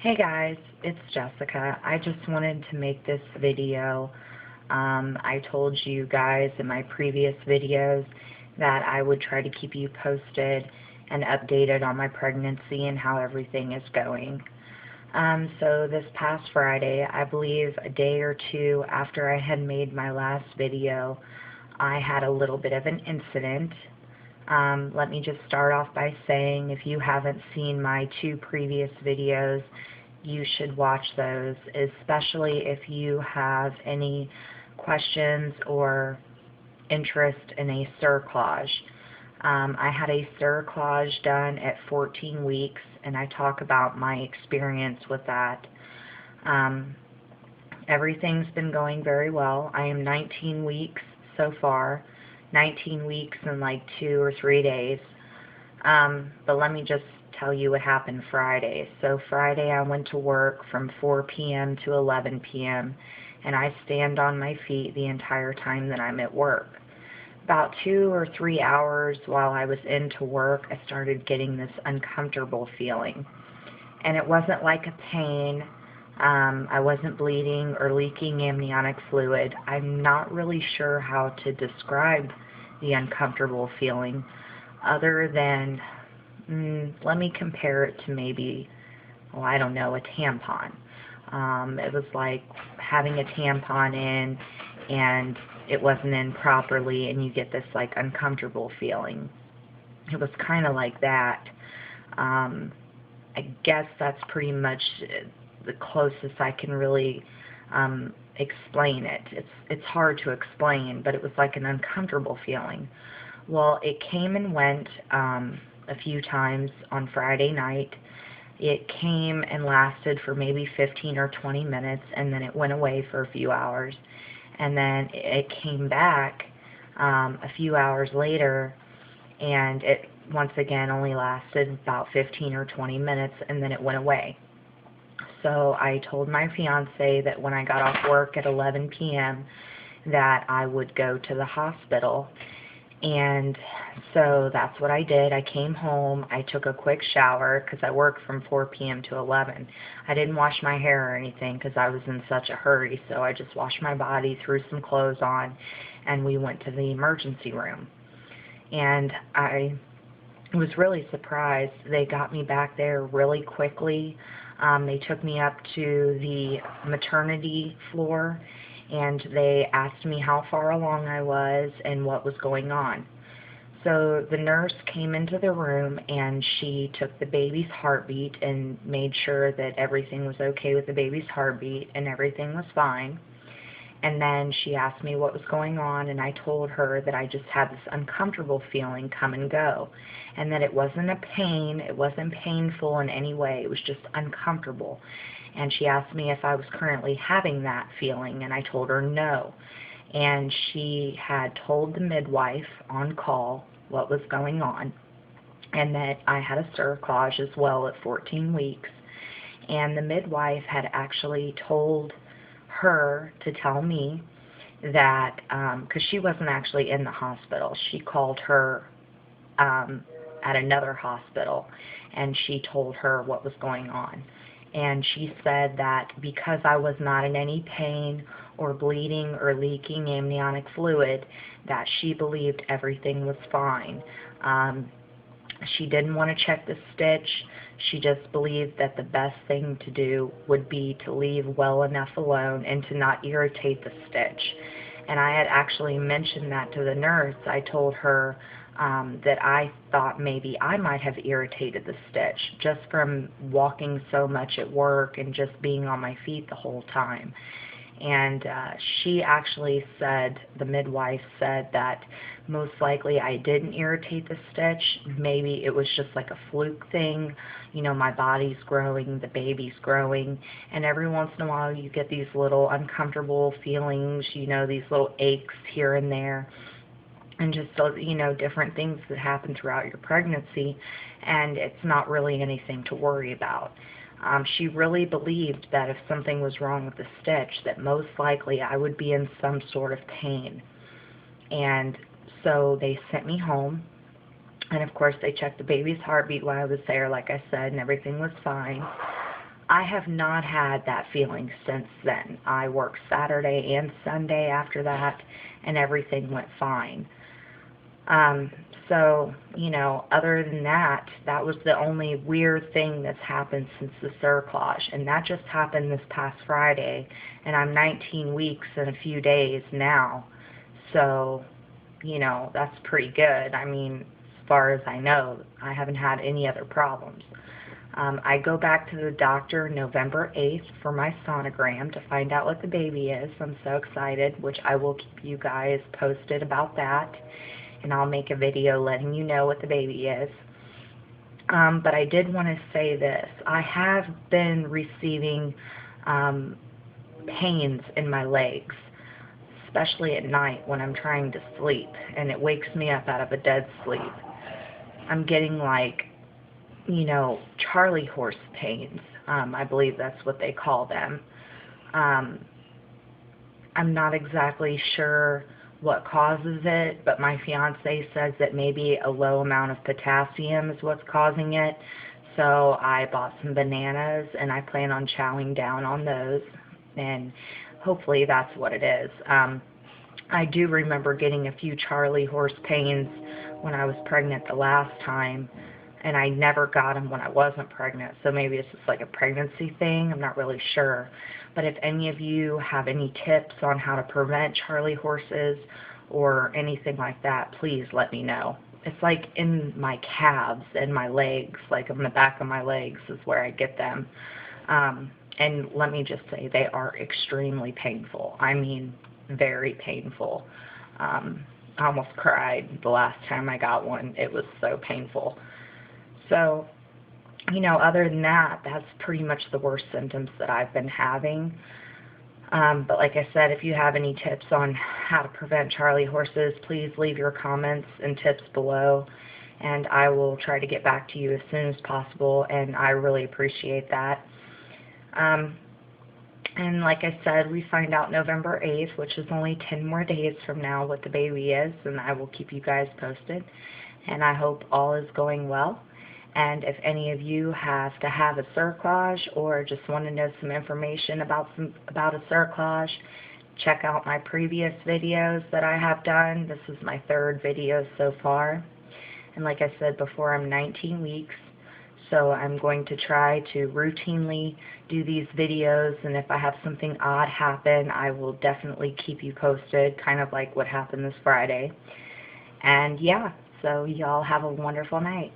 Hey guys, it's Jessica. I just wanted to make this video. I told you guys in my previous videos that I would try to keep you posted and updated on my pregnancy and how everything is going. So this past Friday, I believe a day or two after I had made my last video, I had a little bit of an incident. Let me just start off by saying if you haven't seen my two previous videos, you should watch those, especially if you have any questions or interest in a cerclage. I had a cerclage done at 14 weeks, and I talk about my experience with that. Everything's been going very well. I am 19 weeks so far, 19 weeks and like 2 or 3 days. But let me just tell you what happened Friday. So Friday I went to work from 4 p.m. to 11 p.m. and I stand on my feet the entire time that I'm at work. About 2 or 3 hours while I was into work, I started getting this uncomfortable feeling. And it wasn't like a pain. I wasn't bleeding or leaking amniotic fluid. I'm not really sure how to describe the uncomfortable feeling other than, let me compare it to maybe, I don't know, a tampon. It was like having a tampon in and it wasn't in properly and you get this like uncomfortable feeling. It was kind of like that. I guess that's pretty much the closest I can really explain it. It's hard to explain, but it was like an uncomfortable feeling. Well, it came and went a few times on Friday night. It came and lasted for maybe 15 or 20 minutes, and then it went away for a few hours. And then it came back a few hours later, and it once again only lasted about 15 or 20 minutes, and then it went away. So I told my fiance that when I got off work at 11 p.m. that I would go to the hospital. And so that's what I did. I came home, I took a quick shower because I worked from 4 p.m. to 11. I didn't wash my hair or anything because I was in such a hurry, so I just washed my body, threw some clothes on, and we went to the emergency room. And I was really surprised. They got me back there really quickly. They took me up to the maternity floor, and they asked me how far along I was and what was going on. So the nurse came into the room and she took the baby's heartbeat and made sure that everything was okay with the baby's heartbeat and everything was fine. And then she asked me what was going on, and I told her that I just had this uncomfortable feeling come and go, and that it wasn't a pain, it wasn't painful in any way, it was just uncomfortable. And she asked me if I was currently having that feeling, and I told her no. And she had told the midwife on call what was going on, and that I had a cerclage as well at 14 weeks. And the midwife had actually told her to tell me that, because she wasn't actually in the hospital, she called her at another hospital, and she told her what was going on. And she said that because I was not in any pain or bleeding or leaking amniotic fluid, that she believed everything was fine. She didn't want to check the stitch. She just believed that the best thing to do would be to leave well enough alone and to not irritate the stitch. And I had actually mentioned that to the nurse. I told her that I thought maybe I might have irritated the stitch just from walking so much at work and just being on my feet the whole time. And she actually said, the midwife said that most likely I didn't irritate the stitch. Maybe it was just like a fluke thing. You know, my body's growing, the baby's growing, and every once in a while you get these little uncomfortable feelings, you know, these little aches here and there, and just, you know, different things that happen throughout your pregnancy, and it's not really anything to worry about. She really believed that if something was wrong with the stitch, that most likely I would be in some sort of pain. And so they sent me home, and of course they checked the baby's heartbeat while I was there, like I said, and everything was fine. I have not had that feeling since then. I worked Saturday and Sunday after that, and everything went fine. Um, so, other than that, that was the only weird thing that's happened since the Cerclage, and that just happened this past Friday, and I'm 19 weeks and a few days now, so, that's pretty good. I mean, as far as I know, I haven't had any other problems. I go back to the doctor November 8th for my sonogram to find out what the baby is. I'm so excited, which I will keep you guys posted about that, and I'll make a video letting you know what the baby is. But I did want to say this. I have been receiving pains in my legs, especially at night when I'm trying to sleep, and it wakes me up out of a dead sleep. I'm getting like, Charlie horse pains. I believe that's what they call them. I'm not exactly sure what causes it, but my fiance says that maybe a low amount of potassium is what's causing it. So I bought some bananas, and I plan on chowing down on those, and hopefully that's what it is. I do remember getting a few Charlie horse pains when I was pregnant the last time, and I never got them when I wasn't pregnant, so maybe it's just like a pregnancy thing. I'm not really sure. But if any of you have any tips on how to prevent Charlie horses or anything like that, please let me know. It's like in my calves and my legs, like on the back of my legs is where I get them. And let me just say, they are extremely painful. I mean, very painful. I almost cried the last time I got one. It was so painful. So, other than that, that's pretty much the worst symptoms that I've been having. But like I said, if you have any tips on how to prevent Charlie horses, please leave your comments and tips below, and I will try to get back to you as soon as possible, and I really appreciate that. And like I said, we find out November 8th, which is only 10 more days from now, what the baby is, and I will keep you guys posted. And I hope all is going well. And if any of you have to have a cerclage or just want to know some information about a cerclage, check out my previous videos that I have done. This is my 3rd video so far. And like I said before, I'm 19 weeks, so I'm going to try to routinely do these videos, and if I have something odd happen, I will definitely keep you posted, kind of like what happened this Friday. And yeah, so y'all have a wonderful night.